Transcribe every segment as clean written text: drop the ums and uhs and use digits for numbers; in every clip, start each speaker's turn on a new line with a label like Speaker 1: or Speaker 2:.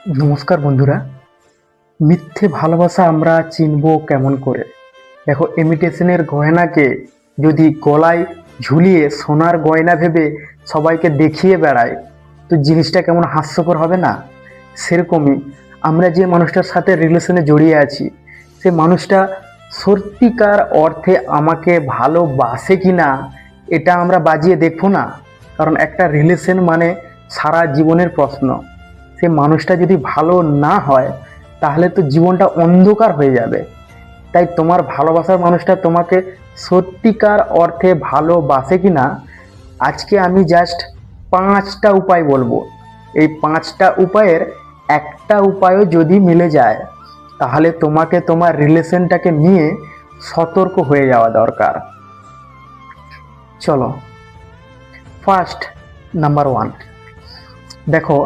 Speaker 1: নমস্কার বন্ধুরা। মিথ্যে ভালোবাসা আমরা চিনবো কেমন করে? দেখো, ইমিটেশনের গয়নাকে যদি গলায় ঝুলিয়ে সোনার গয়না ভেবে সবাইকে দেখিয়ে বেড়ায়, তো জিনিসটা কেমন হাস্যকর হবে না? সেরকমই আমরা যে মানুষটার সাথে রিলেশনে জড়িয়ে আছি, সে মানুষটা সত্যিকার অর্থে আমাকে ভালোবাসে কি না, এটা আমরা বাজিয়ে দেখবো না? কারণ একটা রিলেশন মানে সারা জীবনের প্রশ্ন। সে মানুষটা যদি ভালো না হয়, তাহলে তো জীবনটা অন্ধকার হয়ে যাবে। তাই তোমার ভালোবাসার মানুষটা তোমাকে সত্যিকার অর্থে ভালোবাসে কি না, আজকে আমি জাস্ট 5টা উপায় বলবো। এই 5টা উপায়ের একটা উপায়ও যদি মিলে যায়, তাহলে তোমাকে তোমার রিলেশনটাকে নিয়ে সতর্ক হয়ে যাওয়া দরকার। চলো, ফার্স্ট, নাম্বার 1। দেখো,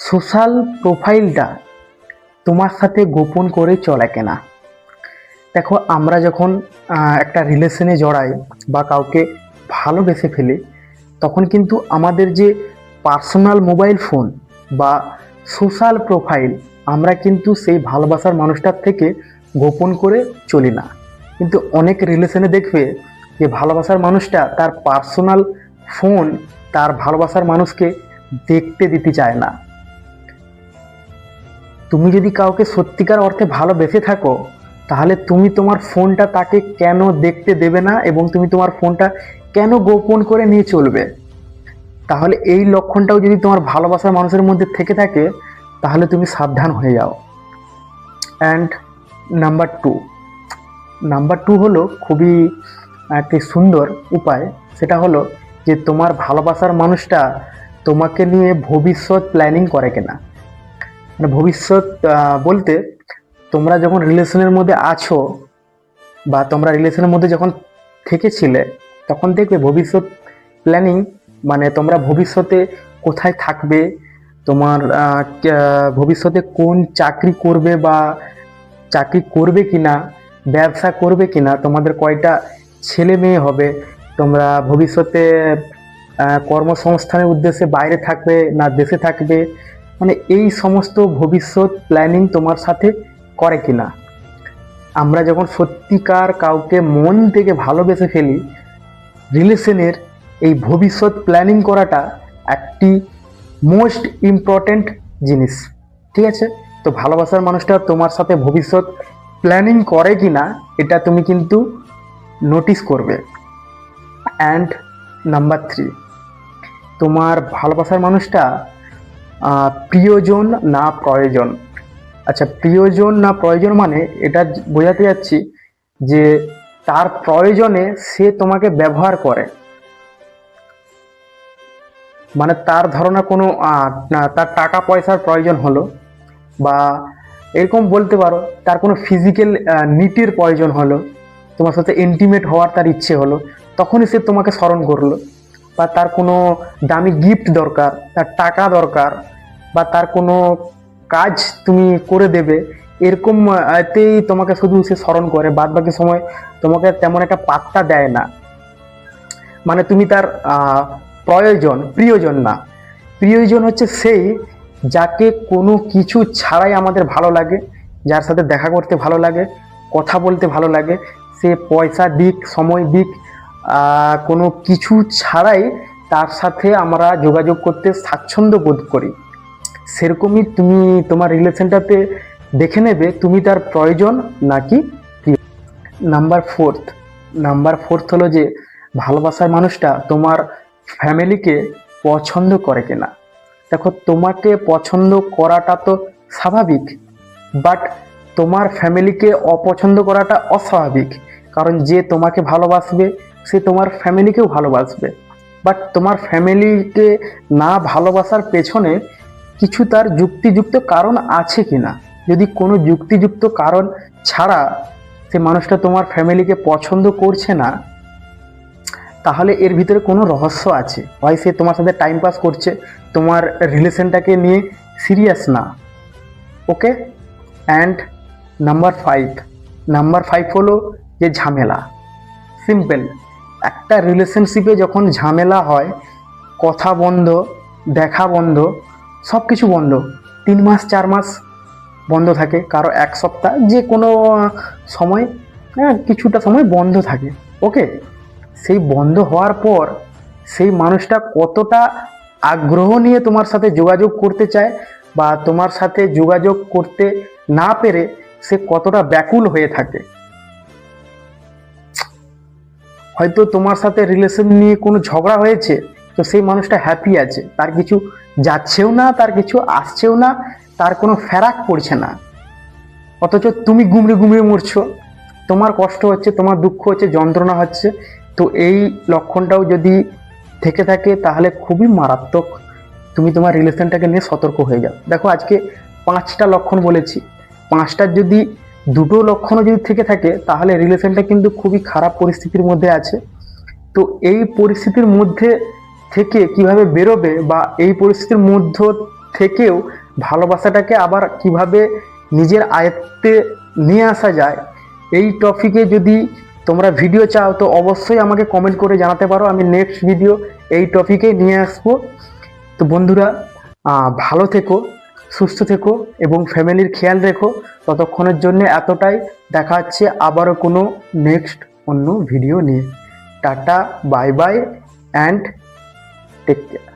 Speaker 1: সোশ্যাল প্রোফাইলটা তোমার সাথে গোপন করে চলে কেনা। দেখো, আমরা যখন একটা রিলেশনে জড়াই বা কাউকে ভালোবেসে ফেলি, তখন কিন্তু আমাদের যে পার্সোনাল মোবাইল ফোন বা সোশ্যাল প্রোফাইল, আমরা কিন্তু সেই ভালোবাসার মানুষটার থেকে গোপন করে চলি না। কিন্তু অনেক রিলেশনে দেখবে যে ভালোবাসার মানুষটা তার পার্সোনাল ফোন তার ভালোবাসার মানুষকে দেখতে দিতে চায় না। তুমি যদি কাউকে সত্যিকার অর্থে ভালোবেসে থাকো, তাহলে তুমি তোমার ফোনটা তাকে কেন দেখতে দেবে না এবং তুমি তোমার ফোনটা কেন গোপন করে নিয়ে চলবে? তাহলে এই লক্ষণটাও যদি তোমার ভালোবাসার মানুষের মধ্যে থেকে থাকে, তাহলে তুমি সাবধান হয়ে যাও। অ্যান্ড নাম্বার টু হলো খুবই একটি সুন্দর উপায়। সেটা হলো যে তোমার ভালোবাসার মানুষটা তোমাকে নিয়ে ভবিষ্যৎ প্ল্যানিং করে কিনা। মানে ভবিষ্যৎ বলতে, তোমরা যখন রিলেশনের মধ্যে আছো বা তোমরা রিলেশনের মধ্যে যখন থেকেছিলে, তখন দেখবে ভবিষ্যৎ প্ল্যানিং মানে তোমরা ভবিষ্যতে কোথায় থাকবে, তোমার ভবিষ্যতে কোন চাকরি করবে বা চাকরি করবে কিনা, ব্যবসা করবে কিনা, তোমাদের কয়টা ছেলে মেয়ে হবে, তোমরা ভবিষ্যতে কর্মসংস্থানের উদ্দেশ্যে বাইরে থাকবে না দেশে থাকবে, মানে এই সমস্ত ভবিষ্যৎ প্ল্যানিং তোমার সাথে করে কিনা। আমরা যখন সত্যিকার কাউকে মন থেকে ভালোবেসে ফেলি, রিলেশনের এই ভবিষ্যৎ প্ল্যানিং করাটা একটি মোস্ট ইম্পর্ট্যান্ট জিনিস। ঠিক আছে? তো ভালোবাসার মানুষটা তোমার সাথে ভবিষ্যৎ প্ল্যানিং করে কিনা, এটা তুমি কিন্তু নোটিস করবে। অ্যান্ড নাম্বার 3, তোমার ভালোবাসার মানুষটা প্রিয়জন না প্রয়োজন। আচ্ছা, প্রিয়জন না প্রয়োজন মানে এটা বোঝাতে যাচ্ছি যে তার প্রয়োজনে সে তোমাকে ব্যবহার করে। মানে তার ধারণা কোনো তার টাকা পয়সার প্রয়োজন হলো, বা এরকম বলতে পারো তার কোনো ফিজিক্যাল নিডের প্রয়োজন হলো, তোমার সাথে ইন্টিমেট হওয়ার তার ইচ্ছে হলো, তখনই সে তোমাকে স্মরণ করলো। বা তার কোনো দামি গিফট দরকার, তার টাকা দরকার, বা তার কোনো কাজ তুমি করে দেবে, এরকম এতেই তোমাকে শুধু সে স্মরণ করে, বাদ বাকি সময় তোমাকে তেমন একটা পাত্তা দেয় না। মানে তুমি তার প্রিয়জন না। প্রিয়জন হচ্ছে সেই যাকে কোনো কিছু ছাড়াই আমাদের ভালো লাগে, যার সাথে দেখা করতে ভালো লাগে, কথা বলতে ভালো লাগে, সে পয়সা দিক সময় দিক, কোনো কিছু ছাড়াই তার সাথে আমরা যোগাযোগ করতে স্বাচ্ছন্দ্য বোধ করি। সেরকমই তুমি তোমার রিলেশনটাতে দেখে নেবে তুমি তার প্রয়োজন নাকি প্রিয়। নাম্বার ফোর্থ হলো যে ভালোবাসার মানুষটা তোমার ফ্যামিলিকে পছন্দ করে কিনা। দেখো, তোমাকে পছন্দ করাটা তো স্বাভাবিক, বাট তোমার ফ্যামিলিকে অপছন্দ করাটা অস্বাভাবিক। কারণ যে তোমাকে ভালোবাসবে সে তোমার ফ্যামিলিকেও ভালোবাসবে, বাট তোমার ফ্যামিলিকে না ভালোবাসার পেছনে কিছু তার যুক্তিযুক্ত কারণ আছে কিনা। যদি কোনো যুক্তিযুক্ত কারণ ছাড়া সে মানুষটা তোমার ফ্যামিলিকে পছন্দ করছে না, তাহলে এর ভিতরে কোনো রহস্য আছে। হয় সে তোমার সাথে টাইম পাস করছে, তোমার রিলেশনটাকে নিয়ে সিরিয়াস না। ওকে। অ্যান্ড নাম্বার 5 হলো যে ঝামেলা। সিম্পল, একটা রিলেশনশিপে যখন ঝামেলা হয়, কথা বন্ধ, দেখা বন্ধ, সব কিছু বন্ধ, 3 মাস 4 মাস বন্ধ থাকে, কারো 1 সপ্তাহ, যে কোনো সময়, কিছুটা সময় বন্ধ থাকে। ওকে, সেই বন্ধ হওয়ার পর সেই মানুষটা কতটা আগ্রহ নিয়ে তোমার সাথে যোগাযোগ করতে চায়, বা তোমার সাথে যোগাযোগ করতে না পেরে সে কতটা ব্যাকুল হয়ে থাকে। হয়তো তোমার সাথে রিলেশন নিয়ে কোনো ঝগড়া হয়েছে, তো সেই মানুষটা হ্যাপি আছে, তার কিছু যাচ্ছেও না, তার কিছু আসছেও না, তার কোনো ফেরাক পড়ছে না, অথচ তুমি গুমড়ে গুমড়ে মরছো, তোমার কষ্ট হচ্ছে, তোমার দুঃখ হচ্ছে, যন্ত্রণা হচ্ছে। তো এই লক্ষণটাও যদি থেকে থাকে তাহলে খুবই মারাত্মক। তুমি তোমার রিলেশনটাকে নিয়ে সতর্ক হয়ে যাও। দেখো, আজকে 5টা লক্ষণ বলেছি, 5টার যদি 2টো লক্ষণও যদি থেকে থাকে তাহলে রিলেশনটা কিন্তু খুবই খারাপ পরিস্থিতির মধ্যে আছে। তো এই পরিস্থিতির মধ্যে থেকে কিভাবে বেরোবে, বা এই পরিস্থিতির মধ্য থেকেও ভালোবাসাটাকে আবার কিভাবে নিজের আয়ত্তে নিয়ে আসা যায়, এই টপিকে যদি তোমরা ভিডিও চাও তো অবশ্যই আমাকে কমেন্ট করে জানাতে পারো, আমি নেক্সট ভিডিও এই টপিকে নিয়ে আসবো। তো বন্ধুরা, ভালো থেকো, সুস্থ থেকো এবং ফ্যামিলির খেয়াল রেখো। ততক্ষণের জন্য এতটাই, দেখা হচ্ছে আবারও কোনো নেক্সট অন্য ভিডিও নিয়ে। Tata, bye bye and take care.